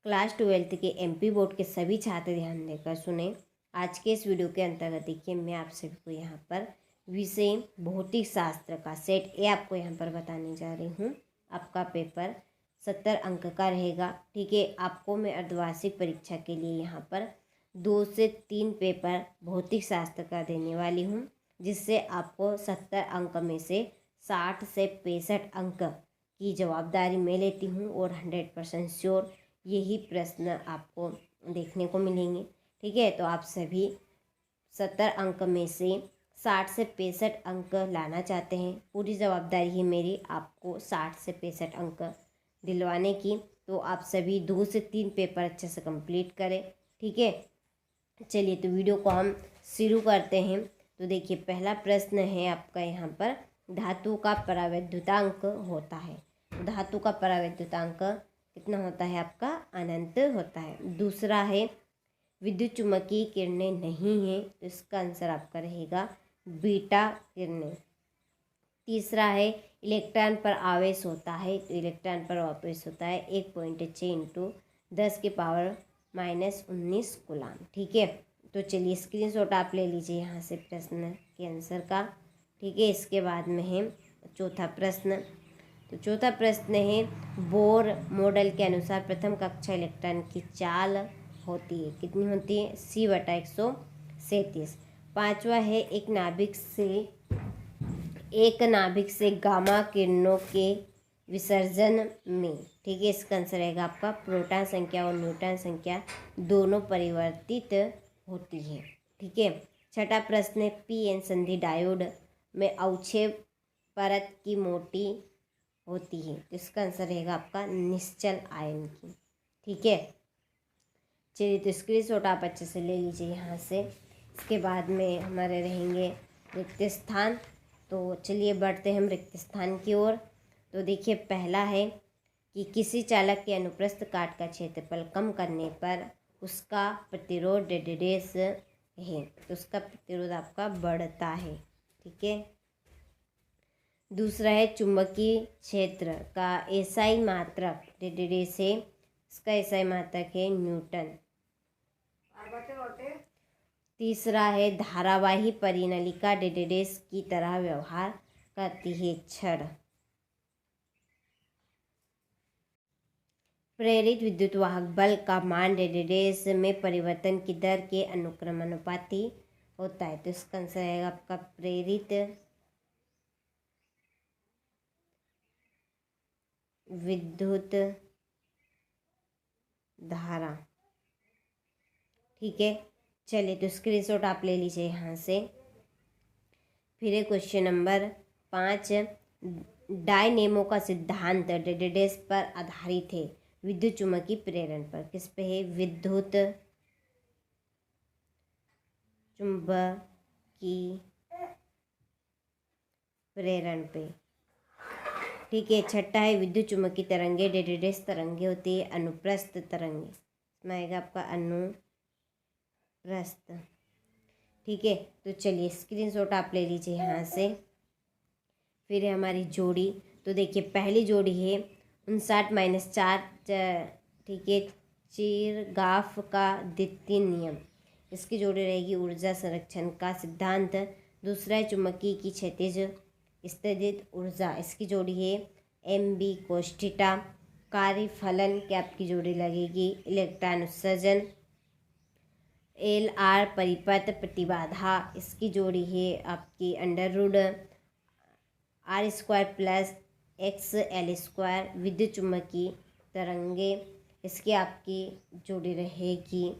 Class 12th के MP board के सभी छात्र ध्यान देकर सुने। आज के इस वीडियो के अंतर्गत देखिए मैं आप सभी को यहाँ पर विषय भौतिक शास्त्र का सेट ए आपको यहाँ पर बताने जा रही हूँ। आपका पेपर 70 अंक का रहेगा। ठीक है, आपको मैं अर्धवार्षिक परीक्षा के लिए यहाँ पर 2 से 3 पेपर भौतिक शास्त्र का देने वाली हूँ, जिससे आपको 70 अंक में से 60 से 65 अंक की जवाबदारी मैं लेती हूँ और 100% श्योर यही प्रश्न आपको देखने को मिलेंगे। ठीक है, तो आप सभी 70 अंक में से 60 से 65 अंक लाना चाहते हैं। पूरी जवाबदारी है मेरी आपको 60 से 65 अंक दिलवाने की। तो आप सभी 2 से 3 पेपर अच्छे से कंप्लीट करें। ठीक है, चलिए तो वीडियो को हम शुरू करते हैं। तो देखिए पहला प्रश्न है आपका यहाँ पर, धातु का परावैद्युतांक होता है। धातु का परावैद्युतांक कितना होता है आपका? अनंत होता है। दूसरा है विद्युत चुम्बकीय किरणें नहीं हैं, तो इसका आंसर आपका रहेगा बीटा किरणें। तीसरा है इलेक्ट्रॉन पर आवेश होता है, तो इलेक्ट्रॉन पर आवेश होता है 1.6 × 10⁻⁻19 कूलाम। ठीक है, तो चलिए स्क्रीनशॉट आप ले लीजिए यहाँ से प्रश्न के आंसर का। ठीक है, इसके बाद में है चौथा प्रश्न। तो चौथा प्रश्न है बोर मॉडल के अनुसार प्रथम कक्षा इलेक्ट्रॉन की चाल होती है, कितनी होती है? C/137। पांचवा है एक नाभिक से गामा किरणों के विसर्जन में। ठीक है, इसका आंसर रहेगा आपका प्रोटॉन संख्या और न्यूट्रॉन संख्या दोनों परिवर्तित होती है। ठीक है, छठा प्रश्न है पीएन संधि डायोड में अवक्षेप परत की मोटी होती है, तो इसका आंसर रहेगा आपका निश्चल आयन की। ठीक है, चलिए तो स्क्रीनशॉट आप अच्छे से ले लीजिए यहाँ से। इसके बाद में हमारे रहेंगे रिक्त स्थान। तो चलिए बढ़ते हैं हम रिक्त स्थान की ओर। तो देखिए पहला है कि किसी चालक के अनुप्रस्थ काट का क्षेत्रफल कम करने पर उसका प्रतिरोध डेडेस है, तो उसका प्रतिरोध आपका बढ़ता है। ठीक है, दूसरा है चुंबकीय क्षेत्र का एसआई मात्रक डेडेस है, इसका एसआई मात्रक है न्यूटन। तीसरा है धारावाही परिनलिका डेडेस की तरह व्यवहार करती है, छड़। प्रेरित विद्युत वाहक बल का मान डेडेस में परिवर्तन की दर के अनुक्रमानुपाती होता है, तो इसका आंसर रहेगा आपका प्रेरित विद्युत धारा। ठीक है, चलिए तो स्क्रीनशॉट आप ले लीजिए यहाँ से। फिर है क्वेश्चन नंबर 5, डायनेमो का सिद्धांत डेडेस पर आधारित है, विद्युत चुम्बकीय प्रेरण पर। किस पे है? विद्युत चुम्बकीय प्रेरण पे। ठीक है, छठा है विद्युत चुम्बकीय तरंगे डेडेस तरंगे होती है अनुप्रस्थ तरंगे, इसमें आएगा आपका अनुप्रस्थ। ठीक है, तो चलिए स्क्रीनशॉट आप ले लीजिए यहाँ से। फिर है हमारी जोड़ी। तो देखिए पहली जोड़ी है 59-4। ठीक है, चिरगाफ का द्वितीय नियम, इसकी जोड़ी रहेगी ऊर्जा संरक्षण का सिद्धांत। दूसरा है चुंबकीय की क्षैतिज स्थितिज ऊर्जा, इसकी जोड़ी है MB cos थीटा। कार्यफलन की आपकी जोड़ी लगेगी इलेक्ट्रॉन उत्सर्जन। LR परिपथ प्रतिबाधा, इसकी जोड़ी है आपकी √R² + XL²। विद्युत चुम्बकीय तरंगे, इसकी आपकी जोड़ी रहेगी।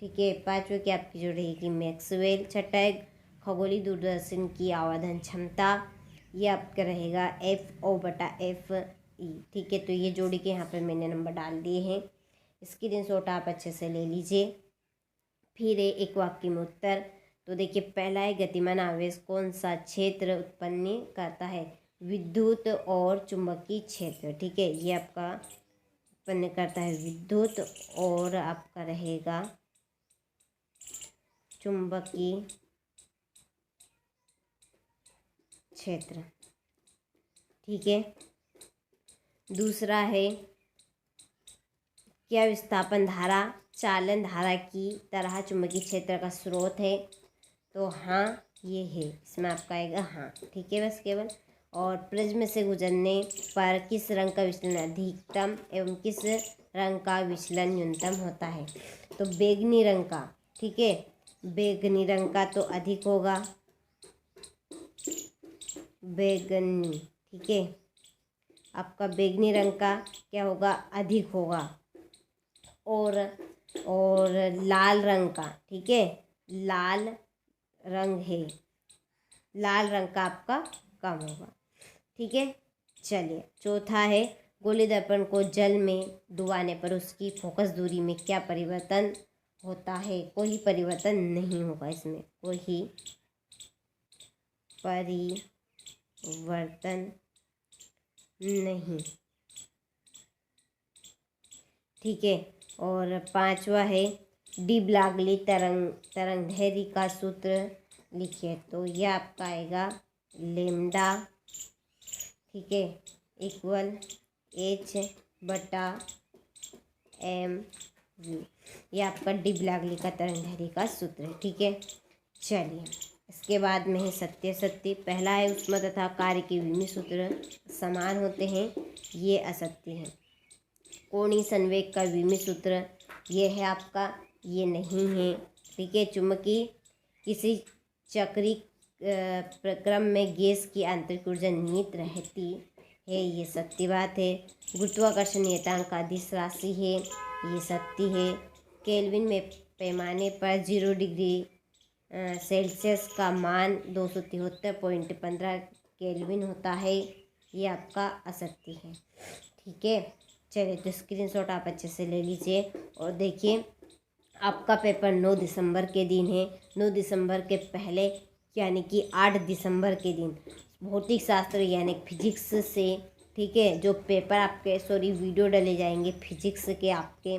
ठीक है, पांचवें की आपकी जोड़ी रहेगी मैक्सवेल। छठा है खगोलीय दूरदर्शन की आवर्धन क्षमता, ये आपका रहेगा FO/FE। ठीक है, तो ये जोड़ी के यहाँ पर मैंने नंबर डाल दिए हैं, स्क्रीनशॉट आप अच्छे से ले लीजिए। फिर एक वाक्य में उत्तर। तो देखिए पहला है गतिमान आवेश कौन सा क्षेत्र उत्पन्न करता है? विद्युत और चुंबकीय क्षेत्र। ठीक है, ये आपका उत्पन्न करता है विद्युत और आपका रहेगा चुंबकीय क्षेत्र। ठीक है, दूसरा है क्या विस्थापन धारा चालन धारा की तरह चुंबकीय क्षेत्र का स्रोत है? तो हाँ ये है, इसमें आपका आएगा हाँ। ठीक है, बस केवल। और प्रिज्म से गुजरने पर किस रंग का विचलन अधिकतम एवं किस रंग का विचलन न्यूनतम होता है? तो बैगनी रंग का। ठीक है, बैगनी रंग का तो अधिक होगा, बैगनी। ठीक है, आपका बैगनी रंग का क्या होगा? अधिक होगा। और लाल रंग का, ठीक है, लाल रंग है, लाल रंग का आपका कम होगा। ठीक है, चलिए चौथा है, गोली दर्पण को जल में डुबाने पर उसकी फोकस दूरी में क्या परिवर्तन होता है? कोई परिवर्तन नहीं होगा, इसमें कोई परिवर्तन नहीं। ठीक है, और पांचवा है, डी ब्लागली तरंगदैर्घ्य का सूत्र लिखिए। तो यह आपका आएगा लेमडा, ठीक है, इक्वल H/m/v। यह आपका डी ब्लागली का तरंगदैर्घ्य का सूत्र है। ठीक है, चलिए इसके बाद में है सत्य। पहला है ऊष्मा तथा कार्य के विमीय सूत्र समान होते हैं, ये असत्य है। कोणीय संवेग का विमीय सूत्र ये है आपका, ये नहीं है। ठीक है, चुंबकीय किसी चक्रीय प्रक्रम में गैस की आंतरिक ऊर्जा निहित रहती है, ये सत्य बात है। गुरुत्वाकर्षण नियतांक का अदिश राशि है, ये सत्य है। केल्विन में पैमाने पर 0 डिग्री सेल्सियस का मान 273.15 केल्विन होता है, ये आपका असत्य है। ठीक है, चलिए तो स्क्रीनशॉट आप अच्छे से ले लीजिए। और देखिए आपका पेपर 9 दिसंबर के दिन है। 9 दिसंबर के पहले यानी कि 8 दिसंबर के दिन भौतिक शास्त्र यानी फिजिक्स से, ठीक है, जो पेपर आपके वीडियो डाले जाएंगे फिजिक्स के आपके,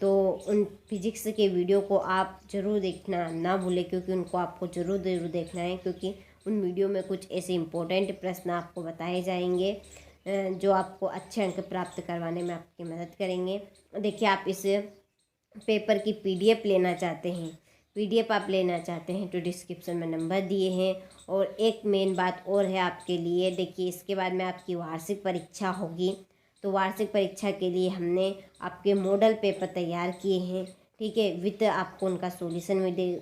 तो उन फिजिक्स के वीडियो को आप ज़रूर देखना ना भूलें, क्योंकि उनको आपको ज़रूर देखना है, क्योंकि उन वीडियो में कुछ ऐसे इम्पोर्टेंट प्रश्न आपको बताए जाएंगे जो आपको अच्छे अंक प्राप्त करवाने में आपकी मदद करेंगे। देखिए आप इस पेपर की PDF लेना चाहते हैं, PDF आप लेना चाहते हैं तो डिस्क्रिप्शन में नंबर दिए हैं। और एक मेन बात और है आपके लिए, देखिए इसके बाद में आपकी वार्षिक परीक्षा होगी, तो वार्षिक परीक्षा के लिए हमने आपके मॉडल पेपर तैयार किए हैं। ठीक है, विथ आपको उनका सॉल्यूशन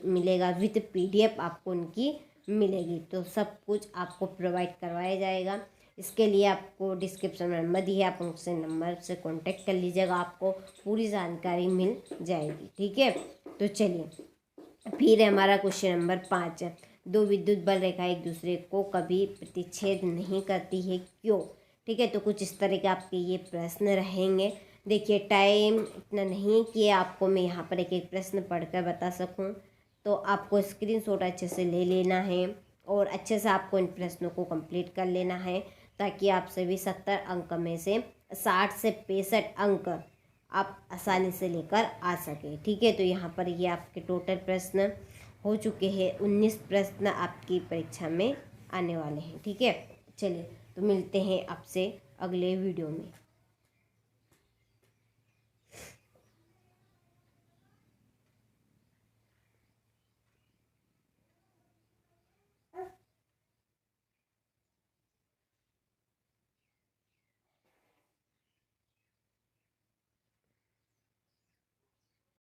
मिलेगा, विथ PDF आपको उनकी मिलेगी, तो सब कुछ आपको प्रोवाइड करवाया जाएगा। इसके लिए आपको डिस्क्रिप्शन में नंबर दी है, आप उनसे नंबर से कांटेक्ट कर लीजिएगा, आपको पूरी जानकारी मिल जाएगी। ठीक है, तो चलिए फिर हमारा क्वेश्चन नंबर 5, 2 विद्युत बल रेखा एक दूसरे को कभी प्रतिच्छेद नहीं करती है, क्यों? ठीक है, तो कुछ इस तरह के आपके ये प्रश्न रहेंगे। देखिए टाइम इतना नहीं कि आपको मैं यहाँ पर एक एक प्रश्न पढ़कर बता सकूँ, तो आपको स्क्रीनशॉट अच्छे से ले लेना है और अच्छे से आपको इन प्रश्नों को कंप्लीट कर लेना है, ताकि आप सभी 70 अंक में से 60 से 65 अंक आप आसानी से लेकर आ सके। ठीक है, तो यहाँ पर ये आपके टोटल प्रश्न हो चुके हैं, 19 प्रश्न आपकी परीक्षा में आने वाले हैं। ठीक है, चलिए तो मिलते हैं आपसे अगले वीडियो में।